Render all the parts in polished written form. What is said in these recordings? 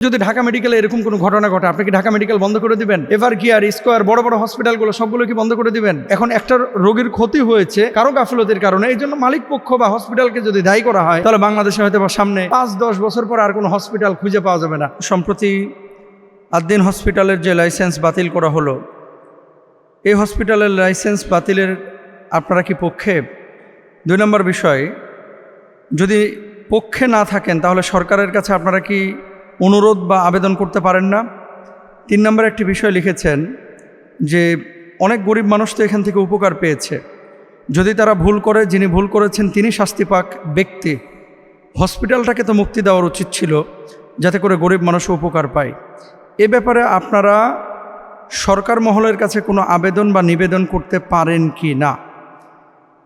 যদি ঢাকা মেডিকেলে এরকম কোনো ঘটনা ঘটে, আপনি কি ঢাকা মেডিকেল বন্ধ করে দিবেন? এভার কেয়ার, স্কয়ার, বড় বড় হসপিটালগুলো সবগুলো কি বন্ধ করে দিবেন? এখন একটা রোগীর ক্ষতি হয়েছে কারো গাফিলতির কারণে, এই জন্য মালিক পক্ষ বা হসপিটালকে যদি দায়ী করা হয়, তাহলে বাংলাদেশে হয়তো সামনে 5-10 বছর পর আর কোনো হসপিটাল খুঁজে পাওয়া যাবে না। সম্প্রতি আদ্দিন হসপিটালের যে লাইসেন্স বাতিল করা হলো, এই হসপিটালের লাইসেন্স বাতিলের আপনারা কি পক্ষে? 2 নম্বর বিষয়, যদি পক্ষে না থাকেন তাহলে সরকারের কাছে আপনারা কি অনুরোধ বা আবেদন করতে পারেন না? 3 নম্বর একটি বিষয় লিখেছেন যে অনেক গরিব মানুষ তো এখান থেকে উপকার পেয়েছে, যদি তারা ভুল করে, যিনি ভুল করেছেন তিনি শাস্তি পাক ব্যক্তি, হসপিটালটাকে তো মুক্তি দেওয়ার উচিত ছিল যাতে করে গরিব মানুষও উপকার পায়। এ ব্যাপারে আপনারা সরকার মহলের কাছে কোনো আবেদন বা নিবেদন করতে পারেন কি না?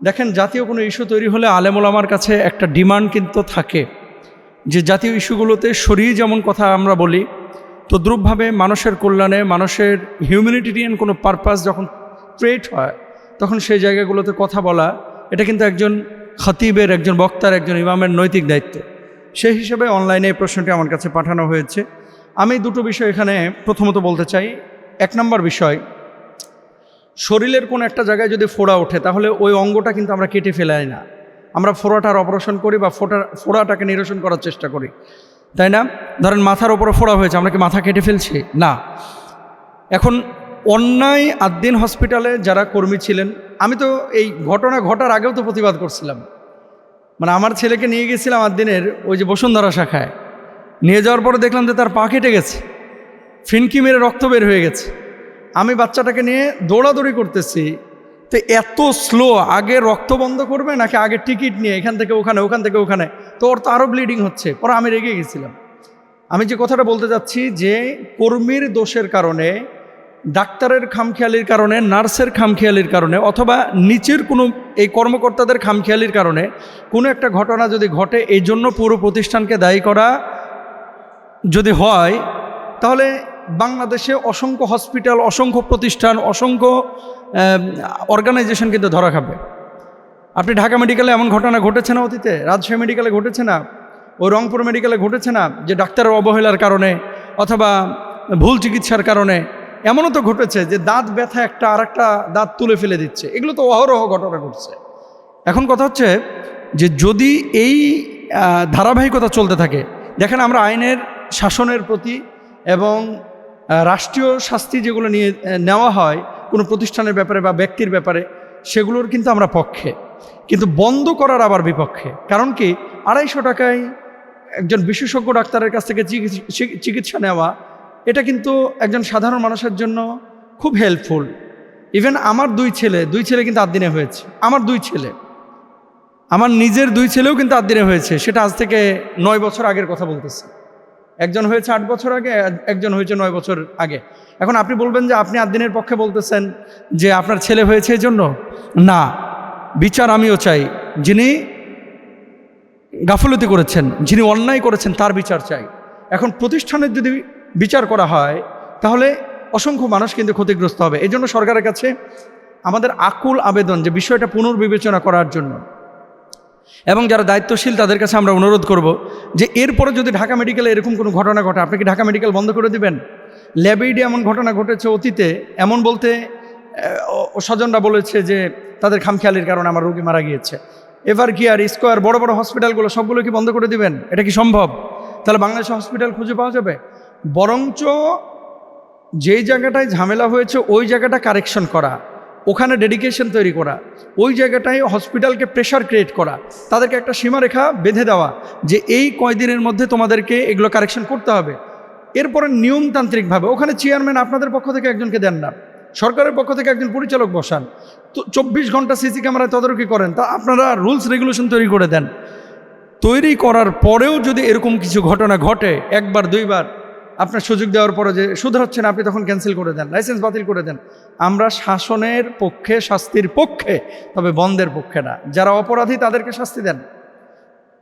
দেখেন, জাতীয় কোনো ইস্যু তৈরি হলে আলেম ওলামার কাছে একটা ডিমান্ড কিন্তু থাকে যে জাতীয় ইস্যুগুলোতে সরিয়ে যেমন কথা আমরা বলি, তদ্রূপভাবে মানুষের কল্যাণে, মানুষের হিউম্যানিটেরিয়ান কোনো পারপাস যখন ক্রিয়েট হয়, তখন সেই জায়গাগুলোতে কথা বলা, এটা কিন্তু একজন খতিবের, একজন বক্তার, একজন ইমামের নৈতিক দায়িত্ব। সেই হিসেবে অনলাইনে এই প্রশ্নটি আমার কাছে পাঠানো হয়েছে। আমি 2টো বিষয় এখানে প্রথমত বলতে চাই। 1 নম্বর বিষয়, শরীরের কোনো একটা জায়গায় যদি ফোড়া ওঠে তাহলে ওই অঙ্গটা কিন্তু আমরা কেটে ফেলাই না, আমরা ফোড়াটার অপারেশন করি বা ফোড়াটাকে নিরসন করার চেষ্টা করি, তাই না? ধরেন মাথার ওপরে ফোড়া হয়েছে, আমরা কি মাথা কেটে ফেলছি? না। এখন অন্যায় আদ্দিন হসপিটালে যারা কর্মী ছিলেন, আমি তো এই ঘটনা ঘটার আগেও তো প্রতিবাদ করছিলাম। মানে আমার ছেলেকে নিয়ে গেছিলাম আদ্দিনের ওই যে বসুন্ধরা শাখায়, নিয়ে যাওয়ার পরে দেখলাম যে তার পা কেটে গেছে, ফিনকি মেরে রক্ত বের হয়ে গেছে। আমি বাচ্চাটাকে নিয়ে দৌড়াদৌড়ি করতেছি, তো এত স্লো, আগে রক্ত বন্ধ করবে নাকি আগে টিকিট নিয়ে এখান থেকে ওখানে, ওখান থেকে ওখানে, তো ওর তো আরও ব্লিডিং হচ্ছে। পরে আমি রেগে গেছিলাম। আমি যে কথাটা বলতে যাচ্ছি যে কর্মীর দোষের কারণে, ডাক্তারের খামখেয়ালির কারণে, নার্সের খামখেয়ালির কারণে, অথবা নিচের কোনো এই কর্মকর্তাদের খামখেয়ালির কারণে কোনো একটা ঘটনা যদি ঘটে, এই জন্য পুরো প্রতিষ্ঠানকে দায়ী করা যদি হয়, তাহলে বাংলাদেশে অসংখ্য হসপিটাল, অসংখ্য প্রতিষ্ঠান, অসংখ্য অর্গানাইজেশন কিন্তু ধরা খাবে। আপনি ঢাকা মেডিকেলে এমন ঘটনা ঘটেছে না অতীতে? রাজশাহী মেডিকেলে ঘটেছে না? ওই রংপুর মেডিকেলে ঘটেছে না যে ডাক্তারের অবহেলার কারণে অথবা ভুল চিকিৎসার কারণে? এমনও তো ঘটেছে যে দাঁত ব্যথা একটা আর একটা দাঁত তুলে ফেলে দিচ্ছে। এগুলো তো অহরহ ঘটনা ঘটছে। এখন কথা হচ্ছে যে যদি এই ধারাবাহিকতা চলতে থাকে, দেখেন আমরা আইনের শাসনের প্রতি এবং রাষ্ট্রীয় শাস্তি যেগুলো নিয়ে নেওয়া হয় কোনো প্রতিষ্ঠানের ব্যাপারে বা ব্যক্তির ব্যাপারে, সেগুলোর কিন্তু আমরা পক্ষে, কিন্তু বন্ধ করার আবার বিপক্ষে। কারণ কি, 250 টাকায় একজন বিশেষজ্ঞ ডাক্তারের কাছ থেকে চিকিৎসা নেওয়া, এটা কিন্তু একজন সাধারণ মানুষের জন্য খুব হেল্পফুল। ইভেন আমার 2 ছেলে কিন্তু আদ্দিনে হয়েছে। আমার 2 ছেলে, আমার নিজের 2 ছেলেও কিন্তু আদ্দিনে হয়েছে। সেটা আজ থেকে 9 বছর আগের কথা বলতেছে। একজন হয়েছে 8 বছর আগে, একজন হয়েছে 9 বছর আগে। এখন আপনি বলবেন যে আপনি আদ্দিনের পক্ষে বলতেছেন যে আপনার ছেলে হয়েছে এই জন্য? না, বিচার আমিও চাই। যিনি গাফলতি করেছেন, যিনি অন্যায় করেছেন, তার বিচার চাই। এখন প্রতিষ্ঠানের যদি বিচার করা হয় তাহলে অসংখ্য মানুষ কিন্তু ক্ষতিগ্রস্ত হবে। এই জন্য সরকারের কাছে আমাদের আকুল আবেদন যে বিষয়টা পুনর্বিবেচনা করার জন্য, এবং যারা দায়িত্বশীল তাদের কাছে আমরা অনুরোধ করব যে এরপরে যদি ঢাকা মেডিকেলে এরকম কোনো ঘটনা ঘটে, আপনি কি ঢাকা মেডিকেল বন্ধ করে দিবেন? ল্যাবেইডে এমন ঘটনা ঘটেছে অতীতে, এমন বলতে স্বজনরা বলেছে যে তাদের খামখেয়ালির কারণে আমার রোগী মারা গিয়েছে। এভার কেয়ার, স্কয়ার, বড় বড় হসপিটালগুলো সবগুলো কি বন্ধ করে দিবেন? এটা কি সম্ভব? তাহলে বাংলাদেশে হসপিটাল খুঁজে পাওয়া যাবে? বরঞ্চ যেই জায়গাটায় ঝামেলা হয়েছে ওই জায়গাটা কারেকশন করা, ওখানে ডেডিকেশন তৈরি করা, ওই জায়গাটায় হসপিটালকে প্রেশার ক্রিয়েট করা, তাদেরকে একটা সীমারেখা বেঁধে দেওয়া যে এই কয়দিনের মধ্যে তোমাদেরকে এগুলো কারেকশন করতে হবে। এরপরে নিয়মতান্ত্রিকভাবে ওখানে চেয়ারম্যান আপনাদের পক্ষ থেকে একজনকে দেন না, সরকারের পক্ষ থেকে একজন পরিচালক বসান, তো 24 ঘন্টা সিসি ক্যামেরায় তদারকি করেন, তা আপনারা রুলস রেগুলেশন তৈরি করে দেন। তৈরি করার পরেও যদি এরকম কিছু ঘটনা ঘটে, 1বার 2বার আপনার সুযোগ দেওয়ার পরে যে শুধরাচ্ছেন, আপনি তখন ক্যান্সেল করে দেন, লাইসেন্স বাতিল করে দেন। আমরা শাসনের পক্ষে, শাস্তির পক্ষে, তবে বন্ধের পক্ষে না। যারা অপরাধী তাদেরকে শাস্তি দেন।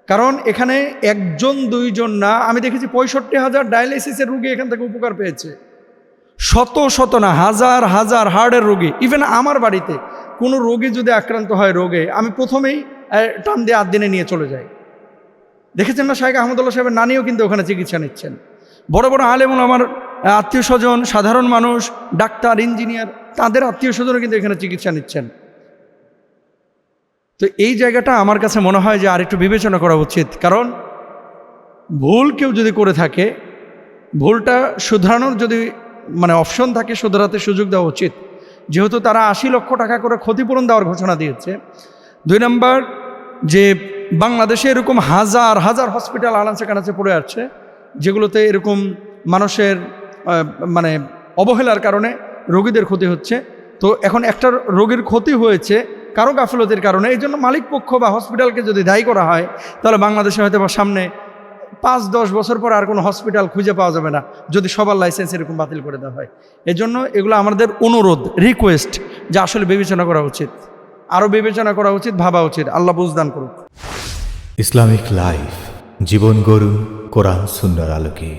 কারণ এখানে 1-2 জন না, আমি দেখেছি 65,000 ডায়ালিসিসের রোগী এখান থেকে উপকার পেয়েছে। শত না, হাজার হার্টের রোগী। ইভেন আমার বাড়িতে কোনো রোগী যদি আক্রান্ত হয় রোগে, আমি প্রথমেই টান দিয়ে আদ্দিনে নিয়ে চলে যাই। দেখেছেন না, শাইখ আহমদুল্লাহ সাহেবের নানিও কিন্তু ওখানে চিকিৎসা নিচ্ছেন। বড় বড় আলেম আমার আত্মীয় স্বজন, সাধারণ মানুষ, ডাক্তার, ইঞ্জিনিয়ার, তাদের আত্মীয় স্বজনও কিন্তু এখানে চিকিৎসা নিচ্ছেন। তো এই জায়গাটা আমার কাছে মনে হয় যে আর একটু বিবেচনা করা উচিত। কারণ ভুল কেউ যদি করে থাকে, ভুলটা শুধরানোর যদি অপশন থাকে, শুধরাতে সুযোগ দেওয়া উচিত। যেহেতু তারা 80 লক্ষ টাকা করে ক্ষতিপূরণ দেওয়ার ঘোষণা দিয়েছে। 2 নম্বর, যে বাংলাদেশে এরকম হাজার হাজার হসপিটাল আনাচে কানাচে পড়ে আছে, যেগুলোতে এরকম মানুষের অবহেলার কারণে রোগীদের ক্ষতি হচ্ছে। তো এখন একটা রোগীর ক্ষতি হয়েছে কারো গাফিলতির কারণে, এই জন্য মালিক পক্ষ বা হসপিটালকে যদি দায়ী করা হয়, তাহলে বাংলাদেশে হয়তো বা সামনে 5-10 বছর পর আর কোনো হসপিটাল খুঁজে পাওয়া যাবে না, যদি সবার লাইসেন্স এরকম বাতিল করে দেওয়া হয়। এই জন্য এগুলো আমাদের অনুরোধ, রিকোয়েস্ট, যে আসলে বিবেচনা করা উচিত, আরও বিবেচনা করা উচিত, ভাবা উচিত। আল্লাহ বুঝদান করুক। ইসলামিক লাইফ, জীবন গড়ুন কোরআন সুন্নাহর আলোকে।